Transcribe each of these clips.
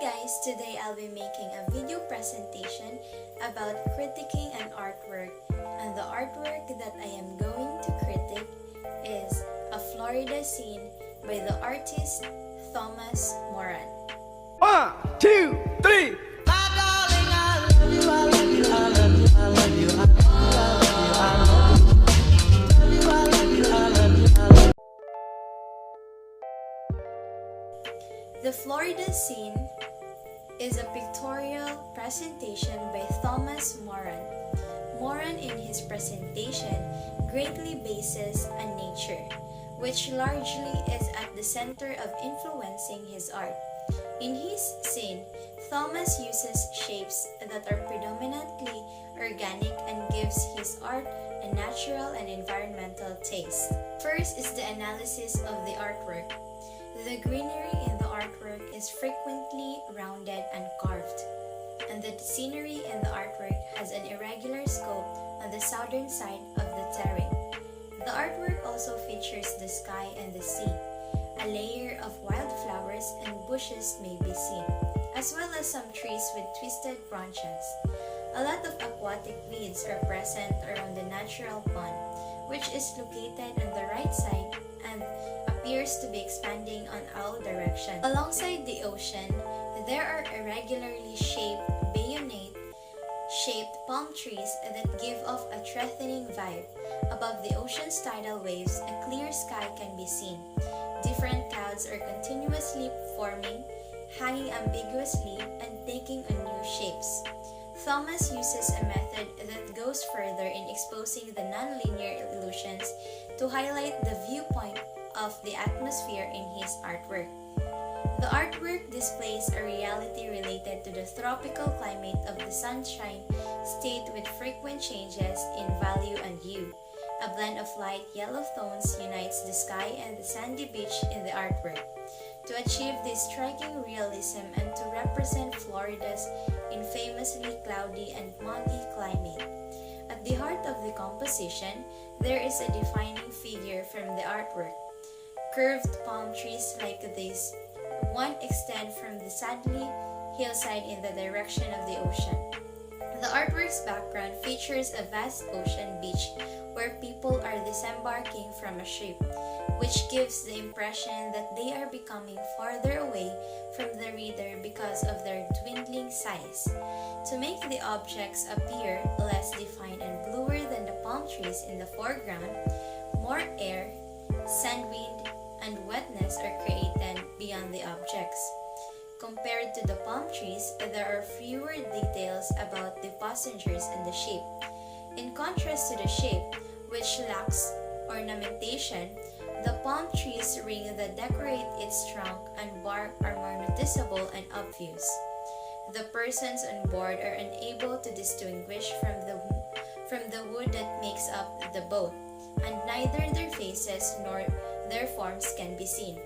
guys, today I'll be making a video presentation about critiquing an artwork, and the artwork that I am going to critique is a Florida scene by the artist Thomas Moran. 1, 2, 3. The Florida scene is a pictorial presentation by Thomas Moran. Moran in his presentation greatly bases on nature, which largely is at the center of influencing his art. In his scene, Thomas uses shapes that are predominantly organic and gives his art a natural and environmental taste. First is the analysis of the artwork. The greenery in the artwork is frequently rounded and carved, and the scenery in the artwork has an irregular scope on the southern side of the terrain. The artwork also features the sky and the sea. A layer of wildflowers and bushes may be seen, as well as some trees with twisted branches. A lot of aquatic weeds are present around the natural pond, which is located on the right side and appears to be expanding on all directions. Alongside the ocean, there are irregularly shaped bayonet-shaped palm trees that give off a threatening vibe. Above the ocean's tidal waves, a clear sky can be seen. Different clouds are continuously forming, hanging ambiguously, and taking on new shapes. Thomas uses a method that goes further in exposing the nonlinear illusions to highlight the viewpoint of the atmosphere in his artwork. The artwork displays a reality related to the tropical climate of the Sunshine State with frequent changes in value and hue. A blend of light yellow tones unites the sky and the sandy beach in the artwork to achieve this striking realism and to represent Florida's infamously cloudy and muggy climate. At the heart of the composition, there is a defining figure from the artwork. Curved palm trees like this one extend from the sandy hillside in the direction of the ocean. The artwork's background features a vast ocean beach where people are disembarking from a ship, which gives the impression that they are becoming farther away from the reader because of their dwindling size. To make the objects appear less defined and bluer than the palm trees in the foreground, more air, sand wind, and wetness are created beyond the objects. Compared to the palm trees, there are fewer details about the passengers and the ship. In contrast to the ship, which lacks ornamentation, the palm trees' ring that decorate its trunk and bark are more noticeable and obvious. The persons on board are unable to distinguish from the wood that makes up the boat, and neither their faces nor their forms can be seen.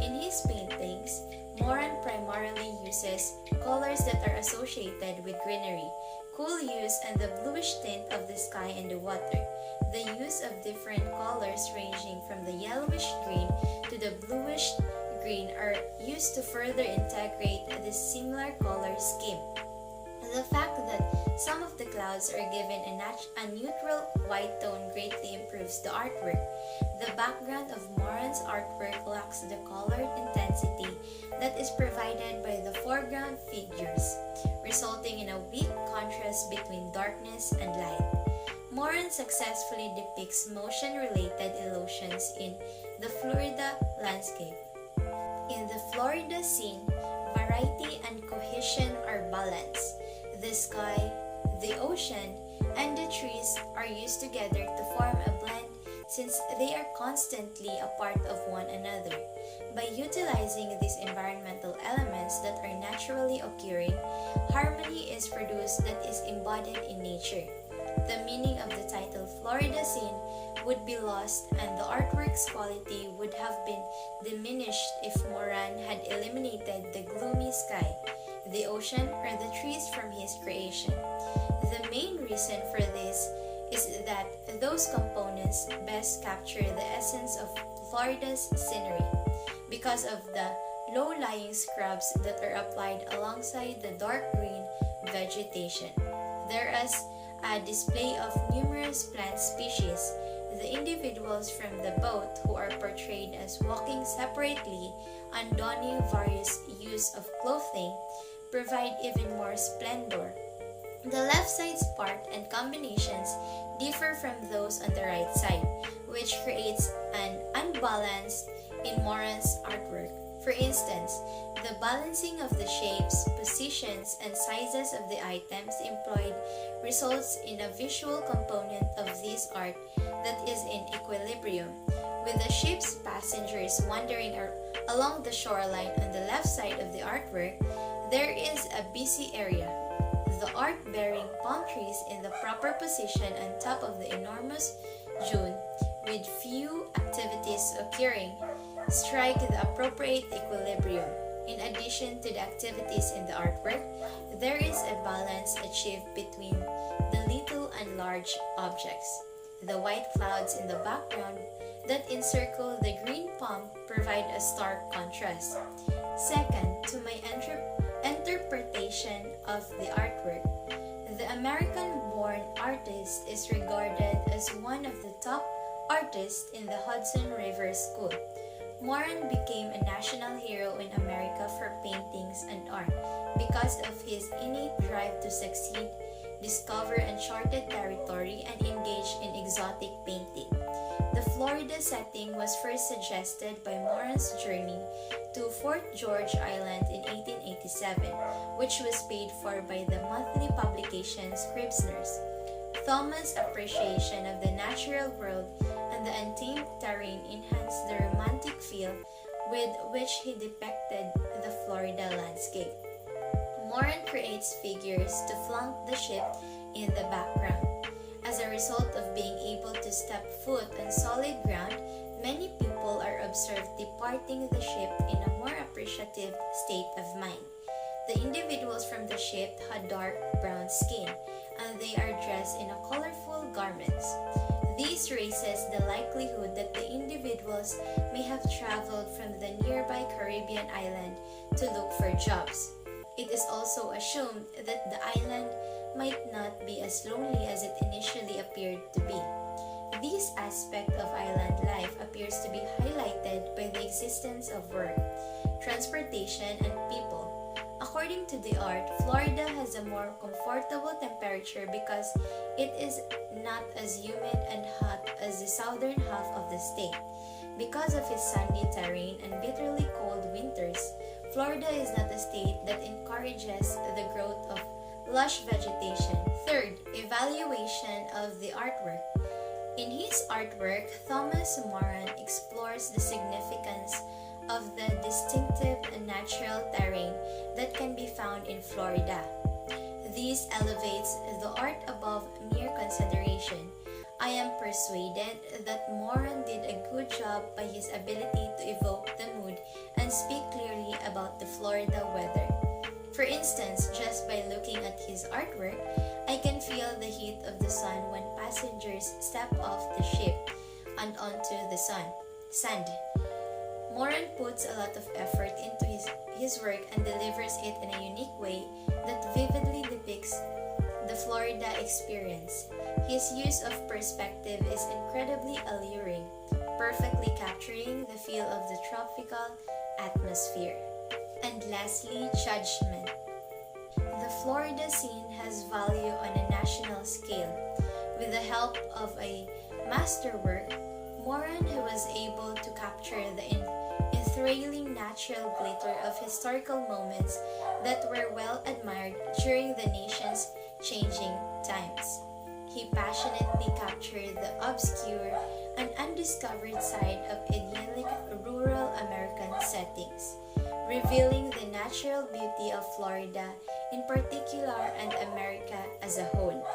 In his paintings, Moran primarily uses colors that are associated with greenery, cool hues, and the bluish tint of the sky and the water. The use of different colors ranging from the yellowish green to the bluish green are used to further integrate this similar color scheme. The fact that some of the clouds are given a neutral white tone greatly improves the artwork. The background of Moran's artwork lacks the colored intensity that is provided by the foreground figures, resulting in a weak contrast between darkness and light. Moran successfully depicts motion-related illusions in the Florida landscape. In the Florida scene, variety and cohesion are balanced. The sky, the ocean, and the trees are used together to form a blend since they are constantly a part of one another. By utilizing these environmental elements that are naturally occurring, harmony is produced that is embodied in nature. The meaning of the title Florida scene would be lost and the artwork's quality would have been diminished if Moran had eliminated the gloomy sky, the ocean, or the trees from his creation. The main reason for this is that those components best capture the essence of Florida's scenery because of the low-lying scrubs that are applied alongside the dark green vegetation. There is a display of numerous plant species. The individuals from the boat who are portrayed as walking separately and donning various hues of clothing provide even more splendor. The left side's part and combinations differ from those on the right side, which creates an unbalance in Moran's artwork. For instance, the balancing of the shapes, positions, and sizes of the items employed results in a visual component of this art that is in equilibrium. With the ship's passengers wandering along the shoreline on the left side of the artwork, there is a busy area. The art bearing palm trees in the proper position on top of the enormous dune, with few activities occurring, strike the appropriate equilibrium. In addition to the activities in the artwork, there is a balance achieved between the little and large objects. The white clouds in the background that encircle the green palm provide a stark contrast. Second, to my interpretation of the artwork, the American-born artist is regarded as one of the top artists in the Hudson River School. Moran became a national hero in America for paintings and art because of his innate drive to succeed, discover uncharted territory, and engage in exotic painting. The Florida setting was first suggested by Moran's journey to Fort George Island in 1887, which was paid for by the monthly publication Scribner's. Thomas' appreciation of the natural world and the untamed terrain enhanced the romantic feel with which he depicted the Florida landscape. Moran creates figures to flank the ship in the background. As a result of being able to step foot on solid ground, many people are observed departing the ship in a more appreciative state of mind. The individuals from the ship had dark brown skin, and they are dressed in colorful garments. This raises the likelihood that the individuals may have traveled from the nearby Caribbean island to look for jobs. It is also assumed that the island might not be as lonely as it initially appeared to be. This aspect of island life appears to be highlighted by the existence of work, transportation, and people. According to the art, Florida has a more comfortable temperature because it is not as humid and hot as the southern half of the state. Because of its sandy terrain and bitterly cold winters, Florida is not a state that encourages the growth of lush vegetation. Third, evaluation of the artwork. In his artwork, Thomas Moran explores the significance of the distinctive and natural terrain that can be found in Florida. This elevates the art above mere consideration. I am persuaded that Moran did a good job by his ability to evoke the mood and speak clearly about the Florida weather. For instance, just by looking at his artwork, I can feel the heat of the sun when passengers step off the ship and onto the sand. Moran puts a lot of effort into his work and delivers it in a unique way that vividly depicts the Florida experience. His use of perspective is incredibly alluring, perfectly capturing the feel of the tropical atmosphere. And lastly, judgment. The Florida scene has value on a national scale. With the help of a masterwork, Moran was able to capture the enthralling natural glitter of historical moments that were well admired during the nation's changing times. He passionately captured the obscure and undiscovered side of idyllic rural American settings, revealing the natural beauty of Florida in particular and America as a whole.